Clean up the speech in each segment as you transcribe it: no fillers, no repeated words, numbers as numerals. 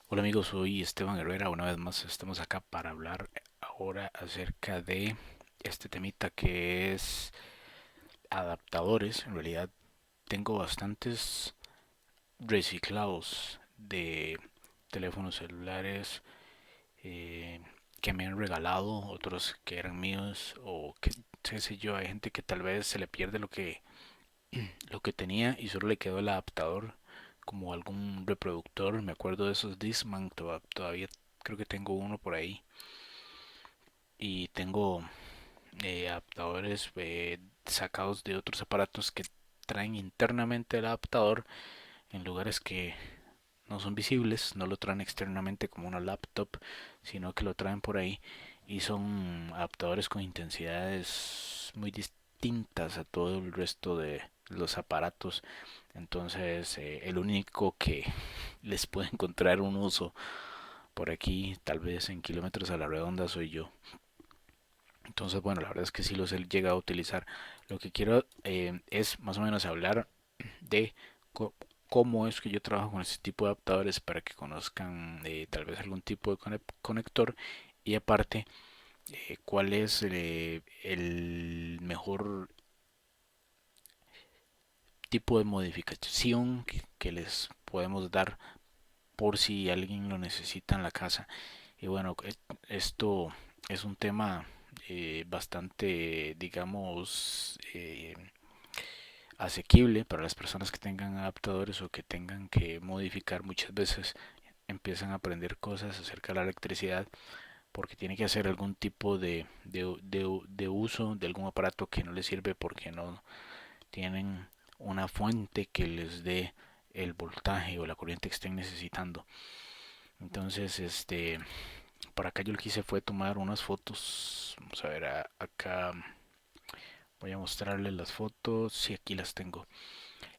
Hola amigos, soy Esteban Herrera. Una vez más estamos acá para hablar ahora acerca de este temita que es adaptadores. En realidad tengo bastantes reciclados de teléfonos celulares eh, que me han regalado, otros que eran míos o que qué sé yo. Hay gente que tal vez se le pierde lo que tenía y solo le quedó el adaptador como algún reproductor. Me acuerdo de esos Discman, todavía creo que tengo uno por ahí. Y tengo adaptadores sacados de otros aparatos que traen internamente el adaptador en lugares que no son visibles, no lo traen externamente como una laptop, sino que lo traen por ahí y son adaptadores con intensidades muy distintas a todo el resto de los aparatos. Entonces, el único que les puede encontrar un uso por aquí, tal vez en kilómetros a la redonda, soy yo. Entonces, bueno, la verdad es que sí los he llegado a utilizar. Lo que quiero es más o menos hablar de co- cómo es que yo trabajo con este tipo de adaptadores para que conozcan tal vez algún tipo de conector y aparte cuál es el mejor tipo de modificación que les podemos dar por si alguien lo necesita en la casa. Y bueno, esto es un tema bastante, digamos, asequible para las personas que tengan adaptadores o que tengan que modificar. Muchas veces empiezan a aprender cosas acerca de la electricidad porque tiene que hacer algún tipo de uso de algún aparato que no les sirve porque no tienen una fuente que les dé el voltaje o la corriente que estén necesitando. Entonces, por acá yo lo que hice fue tomar unas fotos. Vamos a ver, acá voy a mostrarles las fotos. Sí, aquí las tengo.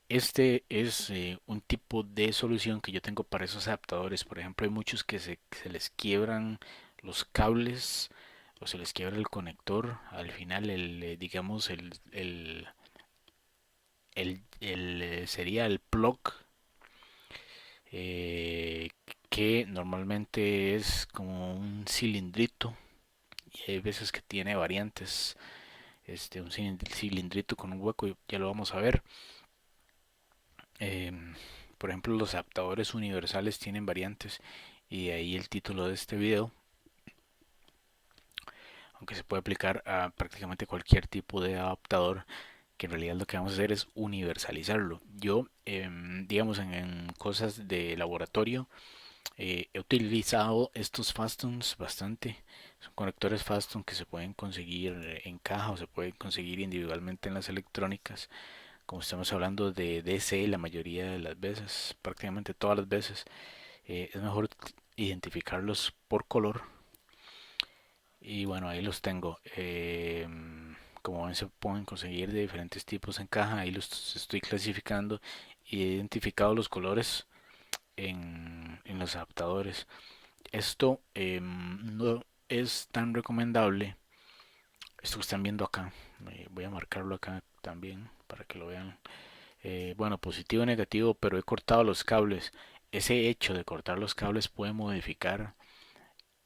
Este es un tipo de solución que yo tengo para esos adaptadores. Por ejemplo, hay muchos que se les quiebran los cables o se les quiebra el conector. Al final, digamos, sería el plug, eh, que normalmente es como un cilindrito. Y hay veces que tiene variantes. Un cilindrito con un hueco, ya lo vamos a ver. Em, por ejemplo, los adaptadores universales tienen variantes y de ahí el título de este video, aunque se puede aplicar a prácticamente cualquier tipo de adaptador, que en realidad lo que vamos a hacer es universalizarlo. Yo, digamos, en cosas de laboratorio, he utilizado estos Fastons bastante. Son conectores Faston que se pueden conseguir en caja o se pueden conseguir individualmente en las electrónicas. Como estamos hablando de DC, la mayoría de las veces, prácticamente todas las veces, es mejor identificarlos por color. Y bueno, ahí los tengo. Como ven, se pueden conseguir de diferentes tipos en caja. Ahí los estoy clasificando y he identificado los colores en los adaptadores. Esto no es tan recomendable. Esto que están viendo acá, voy a marcarlo acá también para que lo vean. Bueno, positivo o negativo, pero he cortado los cables. Ese hecho de cortar los cables puede modificar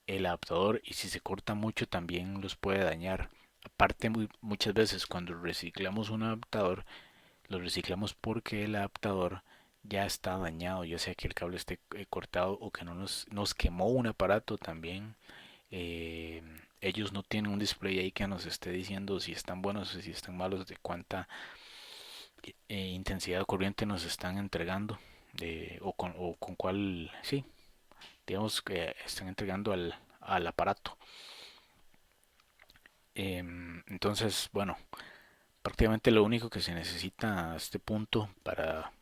el adaptador y si se corta mucho también los puede dañar. Aparte, muchas veces cuando reciclamos un adaptador, lo reciclamos porque el adaptador ya está dañado, ya sea que el cable esté cortado o que no nos quemó un aparato también. eh, Ellos no tienen un display ahí que nos esté diciendo si están buenos o si están malos, de cuánta intensidad de corriente nos están entregando, o con cuál, sí, digamos que están entregando al aparato. Entonces, bueno, prácticamente lo único que se necesita a este punto para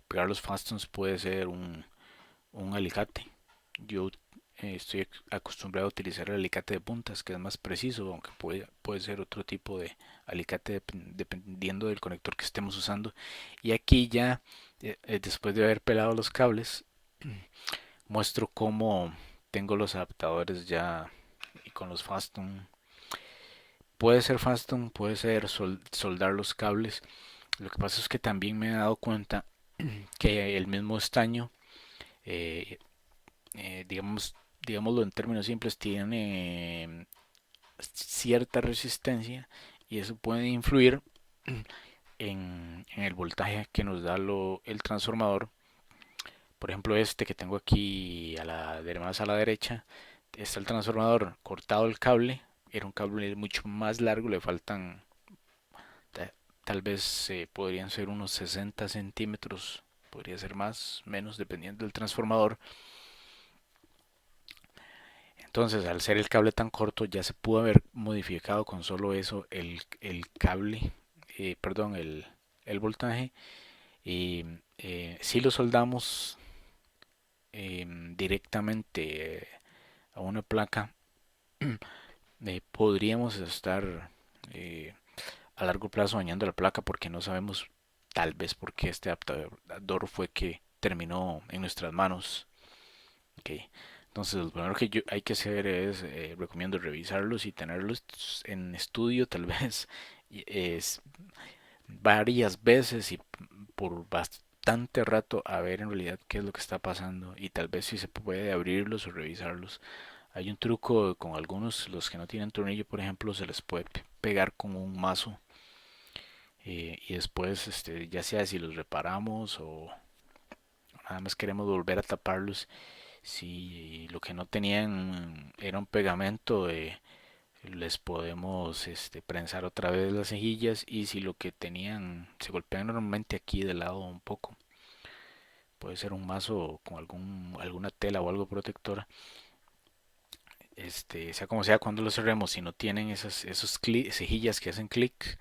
pegar los fastons puede ser un alicate. Yo estoy acostumbrado a utilizar el alicate de puntas, que es más preciso, aunque puede ser otro tipo de alicate dependiendo del conector que estemos usando. Y aquí ya, después de haber pelado los cables, muestro cómo tengo los adaptadores ya y con los Faston. Puede ser Faston, puede ser soldar los cables. Lo que pasa es que también me he dado cuenta que el mismo estaño, eh, digámoslo en términos simples, tiene cierta resistencia y eso puede influir en el voltaje que nos da el transformador. Por ejemplo, este que tengo aquí más a la derecha, está el transformador cortado el cable, era un cable mucho más largo, le faltan ta- tal vez podrían ser unos 60 centímetros, podría ser más, menos, dependiendo del transformador. Entonces, al ser el cable tan corto, ya se pudo haber modificado con solo eso el cable, perdón, el voltaje. Y si lo soldamos directamente a una placa, podríamos estar eh, a largo plazo dañando la placa porque no sabemos tal vez por qué este adaptador fue que terminó en nuestras manos. Okay. Entonces, lo primero que hay que hacer es, recomiendo revisarlos y tenerlos en estudio, tal vez es varias veces y por bastante rato a ver en realidad qué es lo que está pasando y tal vez si se puede abrirlos o revisarlos. Hay un truco con algunos, los que no tienen tornillo, por ejemplo, se les puede pegar con un mazo y después, ya sea si los reparamos o nada más queremos volver a taparlos, si lo que no tenían era un pegamento, les podemos prensar otra vez las cejillas y si lo que tenían se golpean normalmente aquí de lado un poco, puede ser un mazo con alguna tela o algo protectora, sea como sea cuando lo cerremos, si no tienen esos cejillas que hacen clic,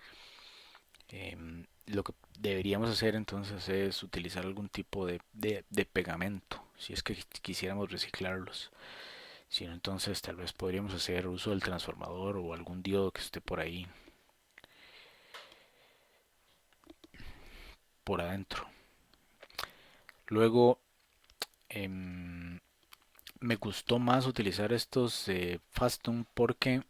lo que deberíamos hacer entonces es utilizar algún tipo de pegamento, si es que quisiéramos reciclarlos. Si no, entonces tal vez podríamos hacer uso del transformador o algún diodo que esté por ahí, por adentro. Luego, em, me gustó más utilizar estos Fastum porque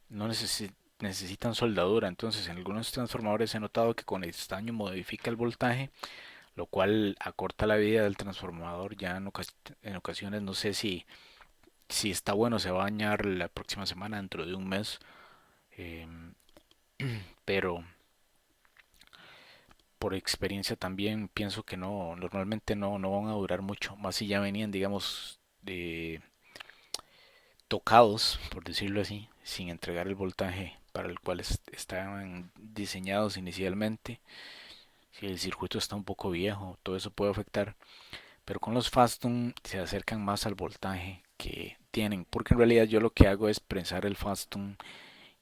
no necesitan soldadura. Entonces, en algunos transformadores he notado que con estaño modifica el voltaje, lo cual acorta la vida del transformador. Ya en ocasiones no sé si está bueno, se va a dañar la próxima semana, dentro de un mes. em, pero por experiencia también pienso que no, normalmente no van a durar mucho, más si ya venían, digamos, tocados, por decirlo así, sin entregar el voltaje para el cual estaban diseñados inicialmente. Si el circuito está un poco viejo, todo eso puede afectar, pero con los Fastum se acercan más al voltaje que tienen, porque en realidad yo lo que hago es prensar el Fastum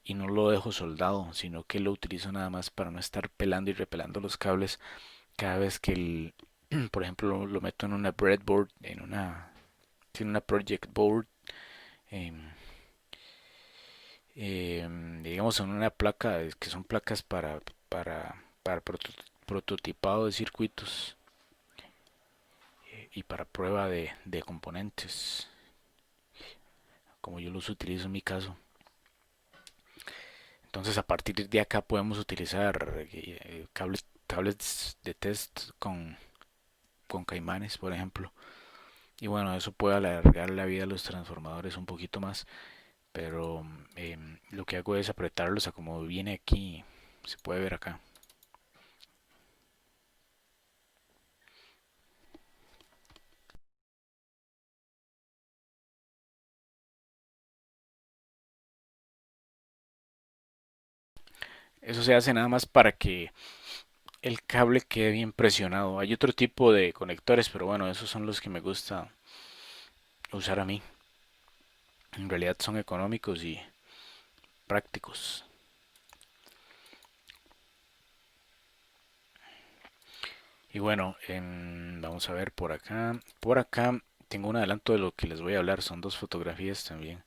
y no lo dejo soldado, sino que lo utilizo nada más para no estar pelando y repelando los cables cada vez que por ejemplo, lo meto en una breadboard, en una project board, em, digamos en una placa, que son placas para prototipado de circuitos y para prueba de componentes, como yo los utilizo en mi caso. Entonces, a partir de acá podemos utilizar cables de test con caimanes, por ejemplo. Y bueno, eso puede alargar la vida de los transformadores un poquito más, pero lo que hago es apretarlos a como viene aquí, se puede ver acá. Eso se hace nada más para que el cable quede bien presionado. Hay otro tipo de conectores, pero bueno, esos son los que me gusta usar a mí. En realidad son económicos y prácticos. Y bueno, vamos a ver por acá. Por acá tengo un adelanto de lo que les voy a hablar. Son dos fotografías también.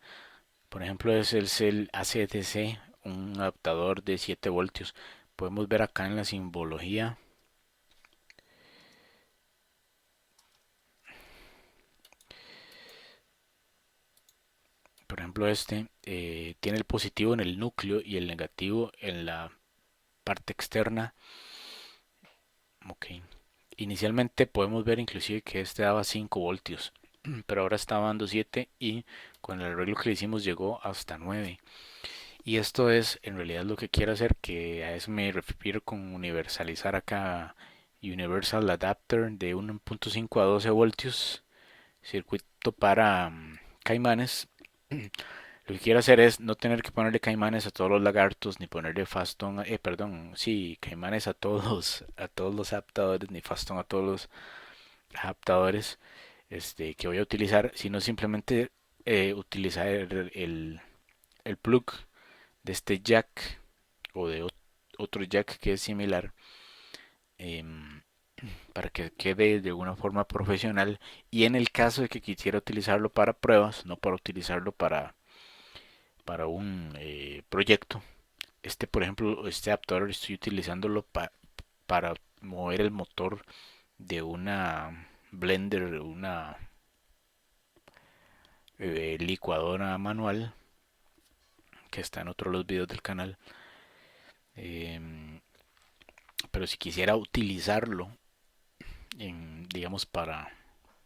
Por ejemplo, es el cel ACDC, un adaptador de 7 voltios. Podemos ver acá en la simbología. Por ejemplo, tiene el positivo en el núcleo y el negativo en la parte externa. Ok. Inicialmente podemos ver inclusive que este daba 5 voltios. pero ahora estaba dando 7 y con el arreglo que le hicimos llegó hasta 9. Y esto es en realidad lo que quiero hacer, que a eso me refiero con universalizar acá, Universal Adapter de 1.5 a 12 voltios, circuito para caimanes. Lo que quiero hacer es no tener que ponerle caimanes a todos los lagartos, ni ponerle fastón, perdón, sí, caimanes a todos los adaptadores, ni fastón a todos los adaptadores que voy a utilizar, sino simplemente utilizar el plug de este jack o de otro jack que es similar, em, para que quede de una forma profesional, y en el caso de que quisiera utilizarlo para pruebas, no para utilizarlo para un proyecto, por ejemplo, este adaptador estoy utilizándolo para mover el motor de una blender, una licuadora manual que está en otro de los videos del canal. Em, pero si quisiera utilizarlo digamos, para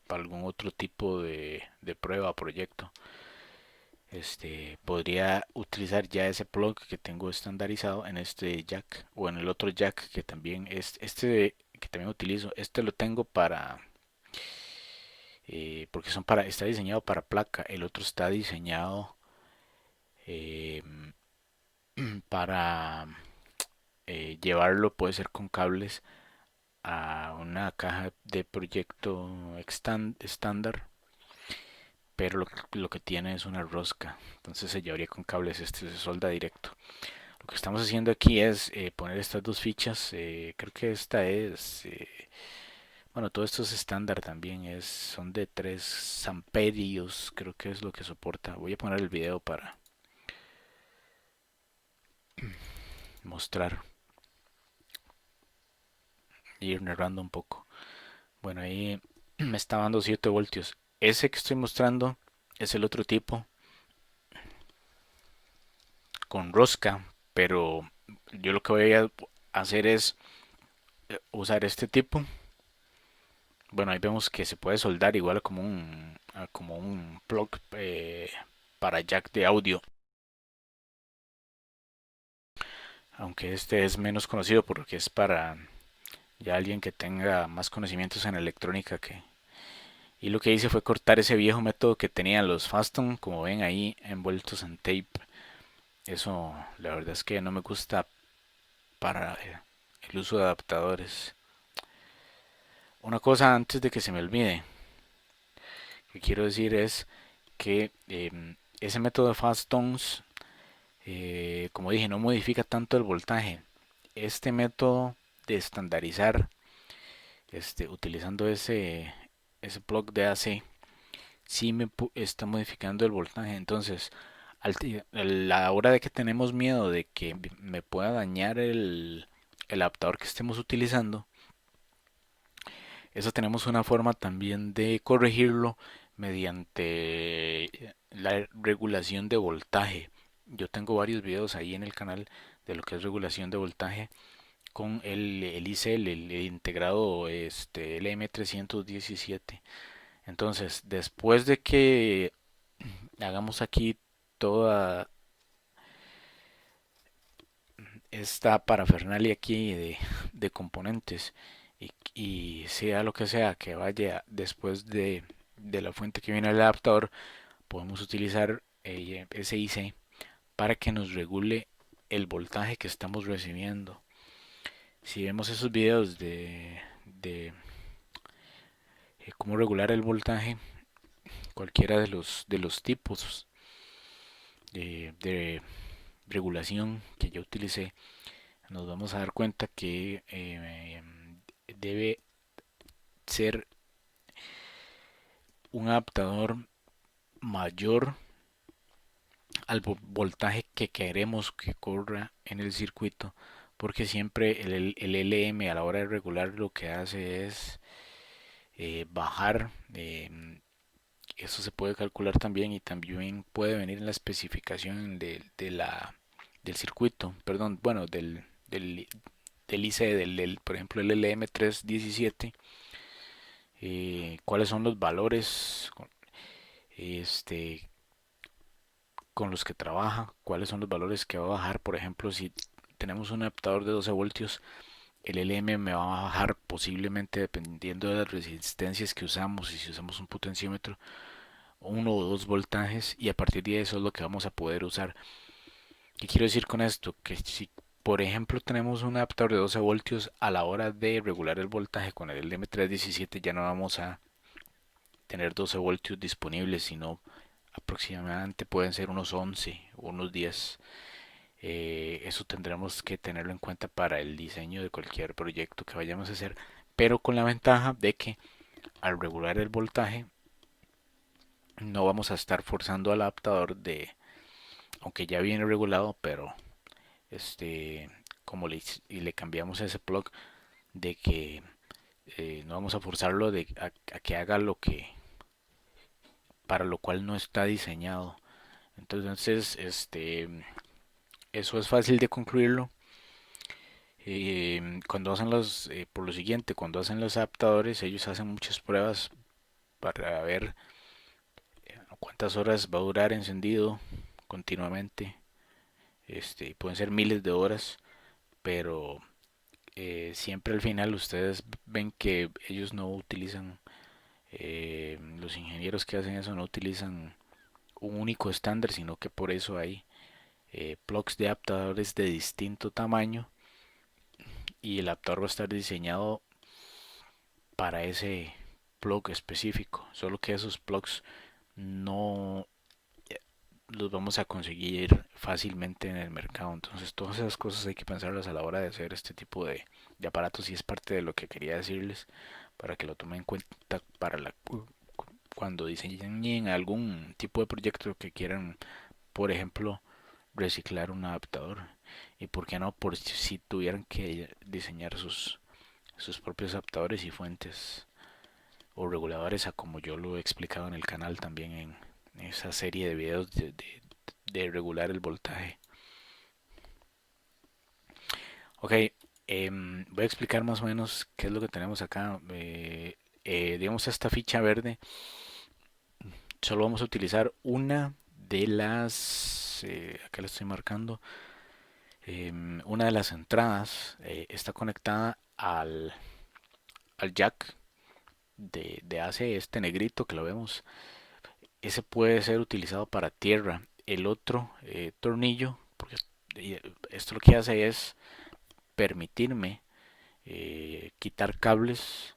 algún otro tipo de prueba o proyecto, podría utilizar ya ese plug que tengo estandarizado en este jack o en el otro jack que también es que también utilizo. Este lo tengo porque está diseñado para placa. El otro está diseñado eh, para llevarlo, puede ser con cables, a una caja de proyecto estándar, pero lo que tiene es una rosca, entonces se llevaría con cables, se solda directo. Lo que estamos haciendo aquí es poner estas dos fichas, creo que esta es, bueno, todo esto es estándar también, son de 3 amperios, creo que es lo que soporta. Voy a poner el video para mostrar, ir narrando un poco. Bueno, ahí me está dando 7 voltios. Ese que estoy mostrando es el otro tipo, con rosca, pero yo lo que voy a hacer es usar este tipo. Bueno, ahí vemos que se puede soldar igual como un plug para jack de audio, aunque este es menos conocido porque es para ya alguien que tenga más conocimientos en electrónica que... Y lo que hice fue cortar ese viejo método que tenían los Faston, como ven ahí, envueltos en tape. Eso la verdad es que no me gusta para el uso de adaptadores. Una cosa antes de que se me olvide, que quiero decir es que ese método de fast tones, como dije, no modifica tanto el voltaje. Este método de estandarizar, utilizando ese plug de AC, sí está modificando el voltaje. Entonces, a la hora de que tenemos miedo de que me pueda dañar el adaptador que estemos utilizando, eso tenemos una forma también de corregirlo mediante la regulación de voltaje. Yo tengo varios videos ahí en el canal de lo que es regulación de voltaje con el ICL, el integrado LM317. Entonces, después de que hagamos aquí toda esta parafernalia aquí de componentes, y sea lo que sea que vaya después de la fuente que viene el adaptador, podemos utilizar SIC para que nos regule el voltaje que estamos recibiendo. Si vemos esos videos de cómo regular el voltaje, cualquiera de los tipos de regulación que yo utilicé, nos vamos a dar cuenta que debe ser un adaptador mayor al voltaje que queremos que corra en el circuito, porque siempre el LM a la hora de regular lo que hace es bajar. Eso se puede calcular también, y también puede venir en la especificación del circuito, perdón, bueno, del IC, por ejemplo el LM317. cuáles son los valores este, con los que trabaja, cuáles son los valores que va a bajar. Por ejemplo, si tenemos un adaptador de 12 voltios, el LM me va a bajar posiblemente, dependiendo de las resistencias que usamos y si usamos un potenciómetro, 1 o 2 voltajes, y a partir de eso es lo que vamos a poder usar. ¿Qué quiero decir con esto? Que si por ejemplo tenemos un adaptador de 12 voltios, a la hora de regular el voltaje con el LM317 ya no vamos a tener 12 voltios disponibles, sino aproximadamente pueden ser unos 11 o unos 10. Eso tendremos que tenerlo en cuenta para el diseño de cualquier proyecto que vayamos a hacer, pero con la ventaja de que al regular el voltaje no vamos a estar forzando al adaptador de, aunque ya viene regulado, pero este, como y le cambiamos ese plug, de que no vamos a forzarlo a que haga lo que para lo cual no está diseñado. Entonces, eso es fácil de concluirlo. Cuando hacen por lo siguiente, cuando hacen los adaptadores, ellos hacen muchas pruebas para ver cuántas horas va a durar encendido continuamente. Pueden ser miles de horas, pero siempre al final ustedes ven que ellos no utilizan, los ingenieros que hacen eso no utilizan un único estándar, sino que por eso hay plugs de adaptadores de distinto tamaño, y el adaptador va a estar diseñado para ese plug específico, solo que esos plugs no los vamos a conseguir fácilmente en el mercado. Entonces todas esas cosas hay que pensarlas a la hora de hacer este tipo de aparatos, y es parte de lo que quería decirles para que lo tomen en cuenta para cuando diseñen algún tipo de proyecto que quieran, por ejemplo, reciclar un adaptador. Y por qué no, por si tuvieran que diseñar sus propios adaptadores y fuentes o reguladores, a como yo lo he explicado en el canal también en esa serie de videos de regular el voltaje. Ok, voy a explicar más o menos qué es lo que tenemos acá. Digamos, esta ficha verde, solo vamos a utilizar una de las, acá la estoy marcando, una de las entradas está conectada al jack de AC, este negrito que lo vemos. Ese puede ser utilizado para tierra. El otro tornillo, porque esto lo que hace es permitirme quitar cables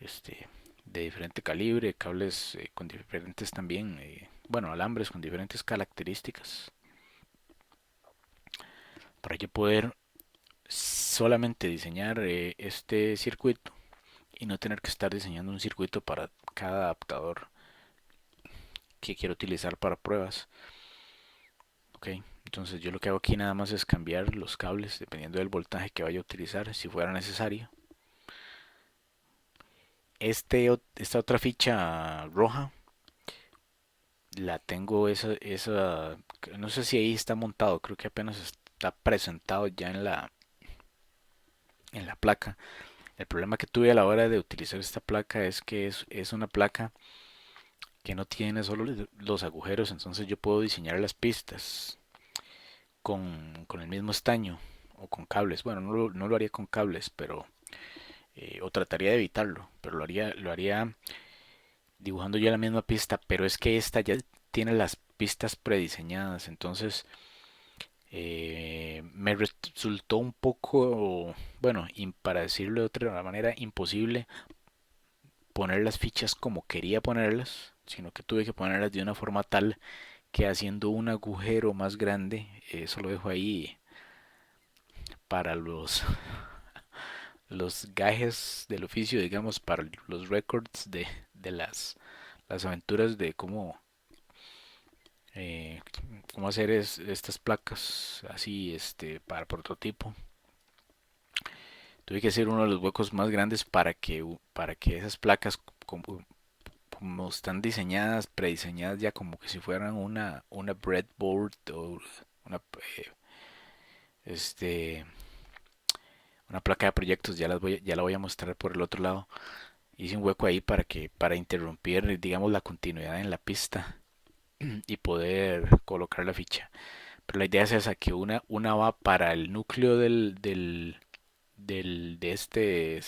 este, de diferente calibre, cables con diferentes también, bueno, alambres con diferentes características, para yo poder solamente diseñar este circuito y no tener que estar diseñando un circuito para cada adaptador que quiero utilizar para pruebas. Ok, entonces yo lo que hago aquí nada más es cambiar los cables dependiendo del voltaje que vaya a utilizar, si fuera necesario. Esta otra ficha roja la tengo, no sé si ahí está montado, creo que apenas está presentado ya en la placa. El problema que tuve a la hora de utilizar esta placa es que es una placa que no tiene solo los agujeros, entonces yo puedo diseñar las pistas con el mismo estaño o con cables. Bueno, no lo haría con cables, pero o trataría de evitarlo, pero lo haría dibujando yo la misma pista, pero es que esta ya tiene las pistas prediseñadas, entonces me resultó un poco, bueno, para decirlo de otra manera, imposible poner las fichas como quería ponerlas, sino que tuve que ponerlas de una forma tal que haciendo un agujero más grande, eso lo dejo ahí para los gajes del oficio, digamos, para los records de las aventuras de eh, cómo hacer estas placas así, para prototipo. Tuve que hacer uno de los huecos más grandes para que esas placas, como están diseñadas, prediseñadas ya como que si fueran una breadboard o una, eh, este, una placa de proyectos, ya la voy a mostrar por el otro lado. hice un hueco ahí para interrumpir, digamos, la continuidad en la pista y poder colocar la ficha. Pero la idea es esa, que una va para el núcleo de este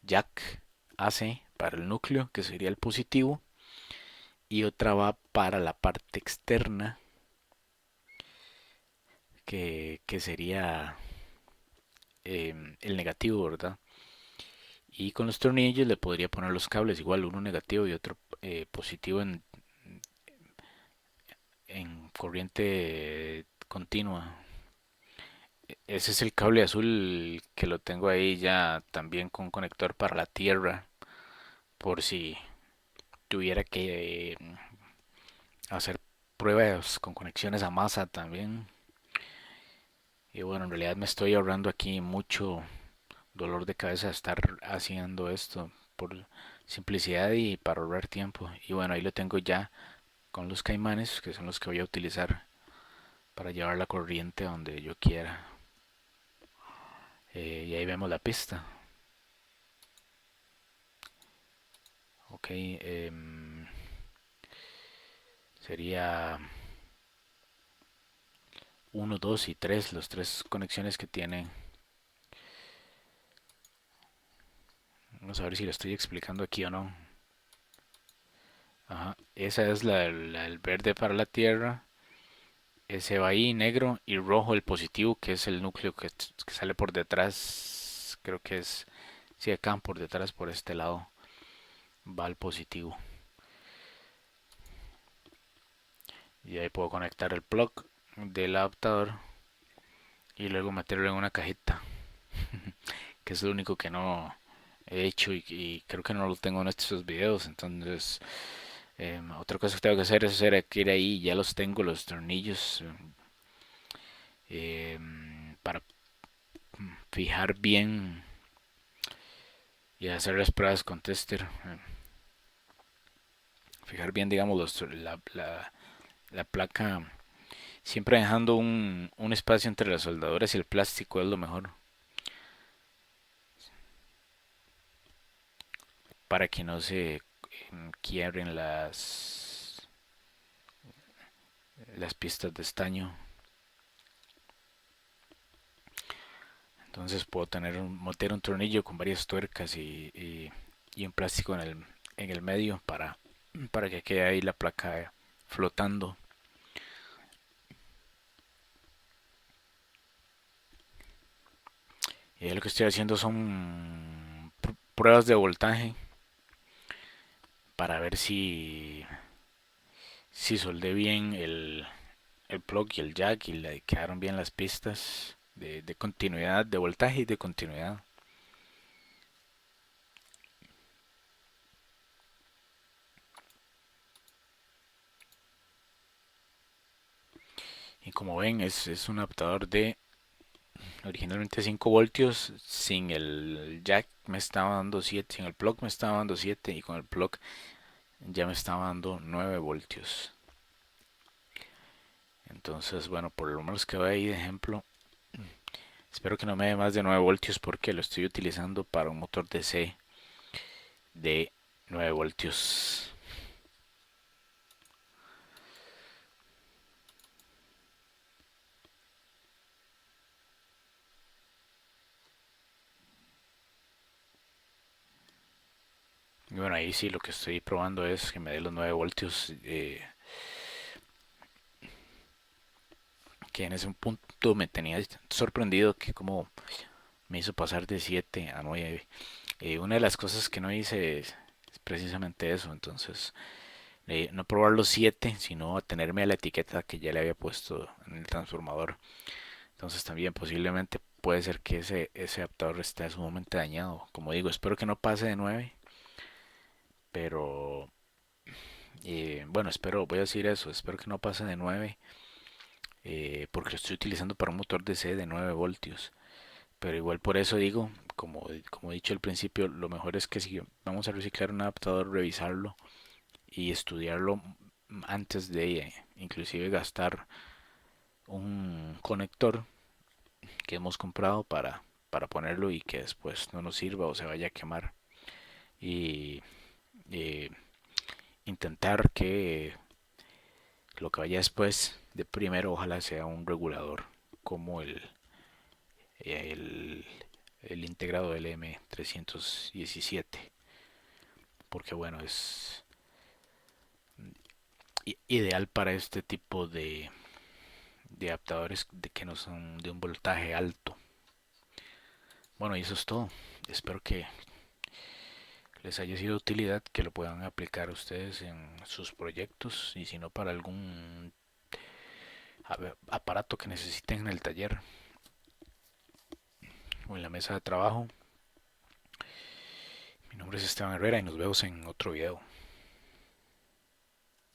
jack AC para el núcleo, que sería el positivo, y otra va para la parte externa, que sería el negativo, ¿verdad? Y con los tornillos le podría poner los cables igual, uno negativo y otro positivo en corriente continua. Ese es el cable azul que lo tengo ahí ya también con conector para la tierra, por si tuviera que hacer pruebas con conexiones a masa también. Y bueno, en realidad me estoy ahorrando aquí mucho dolor de cabeza de estar haciendo esto por simplicidad y para ahorrar tiempo. Y bueno, ahí lo tengo ya con los caimanes, que son los que voy a utilizar para llevar la corriente donde yo quiera. Y ahí vemos la pista. Ok, sería uno 2 y 3 los tres conexiones que tiene. Vamos a ver si lo estoy explicando aquí o no. Ajá, esa es el verde para la tierra. Ese va ahí, negro, y rojo el positivo, que es el núcleo que sale por detrás. Creo que es, sí, acá por detrás, por este lado, va el positivo. Y ahí puedo conectar el plug del adaptador y luego meterlo en una cajita, que es lo único que no he hecho y creo que no lo tengo en estos videos. Entonces, otra cosa que tengo que hacer es hacer que ir ahí, ya los tengo, los tornillos, para fijar bien y hacer las pruebas con tester. Fijar bien, digamos, la placa, siempre dejando un espacio entre las soldaduras y el plástico es lo mejor, para que no se quiebren las pistas de estaño. Entonces puedo meter un tornillo con varias tuercas y un plástico en el medio para que quede ahí la placa flotando. Y ahí lo que estoy haciendo son pruebas de voltaje para ver si soldé bien el plug y el jack y le quedaron bien las pistas de continuidad, de voltaje y de continuidad. Y como ven, es un adaptador de originalmente 5 voltios. Sin el jack me estaba dando 7, sin el plug me estaba dando 7 y con el plug ya me estaba dando 9 voltios. Entonces, bueno, por lo menos que veo ahí de ejemplo, espero que no me dé más de 9 voltios porque lo estoy utilizando para un motor DC de 9 voltios. Y bueno, ahí sí lo que estoy probando es que me dé los 9 voltios, que en ese punto me tenía sorprendido que como me hizo pasar de 7 a 9. Una de las cosas que no hice es precisamente eso. Entonces, no probar los 7 sino atenerme a la etiqueta que ya le había puesto en el transformador. Entonces también posiblemente puede ser que ese adaptador esté sumamente dañado. Como digo, espero que no pase de 9, pero bueno, voy a decir eso, espero que no pase de 9, porque lo estoy utilizando para un motor DC de 9 voltios. Pero igual por eso digo, como he dicho al principio, lo mejor es que si vamos a reciclar un adaptador, revisarlo y estudiarlo antes de inclusive gastar un conector que hemos comprado para ponerlo y que después no nos sirva o se vaya a quemar. Y eh, intentar que lo que vaya después de primero ojalá sea un regulador como el, el integrado del M317, porque bueno, es ideal para este tipo de adaptadores que no son de un voltaje alto. Bueno, y eso es todo. Espero que les haya sido de utilidad, que lo puedan aplicar ustedes en sus proyectos y si no para algún aparato que necesiten en el taller o en la mesa de trabajo. Mi nombre es Esteban Herrera y nos vemos en otro video.